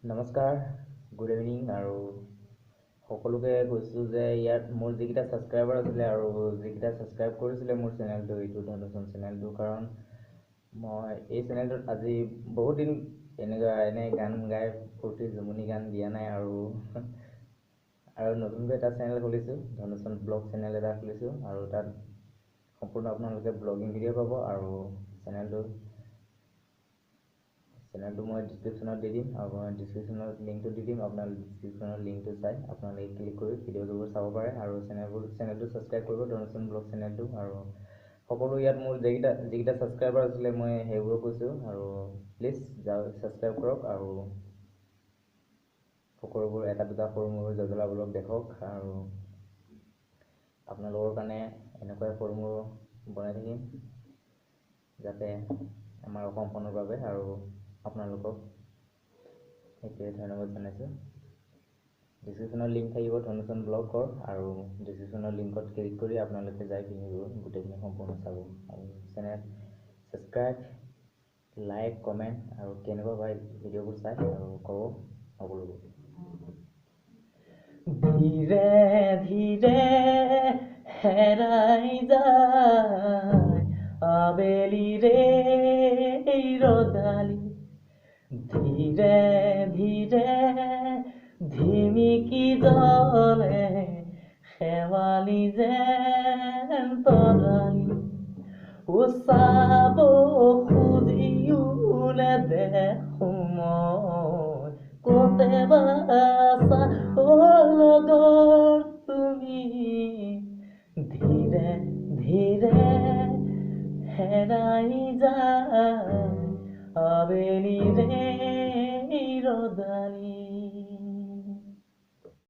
নমস্কাৰ, good evening আৰু সকলোকে কৈছোঁ যে ইয়াত মোৰ যিকেইটা ছাবস্ক্ৰাইবাৰ আছিলে আৰু যিকেইটা ছাবস্ক্ৰাইব কৰিছিলে মোৰ চেনেলটো, এইটো ধনচোন চেনেলটো, কাৰণ মই এই চেনেলটোত আজি বহুত দিন এনে গান গাই ফূৰ্তি জুমনি গান দিয়া নাই আৰু নতুনকৈ এটা চেনেল খুলিছোঁ, ধনচোন ব্লগ চেনেল এটা খুলিছোঁ আৰু তাত সম্পূৰ্ণ আপোনালোকে ব্লগিং ভিডিঅ' পাব আৰু চেনেলটো মই ডিছক্ৰিপশ্যনত দি দিম আৰু মই ডিছক্ৰিপশ্যনত লিংকটো দি দিম। আপোনালোকে ডিছক্ৰিপশ্যনৰ লিংকটো চাই আপোনালোকে ক্লিক কৰি ভিডিঅ'বোৰ চাব পাৰে আৰু চেনেলটো ছাবস্ক্ৰাইব কৰিব, ধনচোন ব্লগ চেনেলটো। আৰু সকলো ইয়াত মোৰ যিকেইটা ছাবস্ক্ৰাইবাৰ আছিলে মই সেইবোৰো কৈছোঁ আৰু প্লিজ ছাবস্ক্ৰাইব কৰক আৰু সকলোবোৰ এটা দুটা সৰু মৰু জজলা ব্লগ দেখক আৰু আপোনালোকৰ কাৰণে এনেকুৱাই সৰু মৰু বনাই থাকিম যাতে আমাৰ অসমখনৰ বাবে আৰু আপোনালোকক সেইটোৱে ধন্যবাদ জনাইছোঁ। ডিছক্ৰিপশ্যনৰ লিংক থাকিব ধনচোন ব্লগৰ আৰু ডিছক্ৰিপশ্যনৰ লিংকত ক্লিক কৰি আপোনালোকে যাই পিনি গোটেইখিনি সম্পূৰ্ণ চাব আৰু চেনেল ছাবস্ক্ৰাইব, লাইক, কমেণ্ট আৰু কেনেকুৱা পায় ভিডিঅ'বোৰ চাই আৰু ক'ব সকলোবোৰ। ধীৰে ধীৰে হেৰাই যায় আবেলিৰে ৰ'দালি, ধীৰে ধীৰে ধিমিকি জ্বলে শেৱালি যেন তৰালি, চাব খুজিও নেদেখো মই ক'তে বা আছা লগৰ তুমি, ধীৰে ধীৰে হেৰাই যায় আবেলিৰে ৰ'দালি।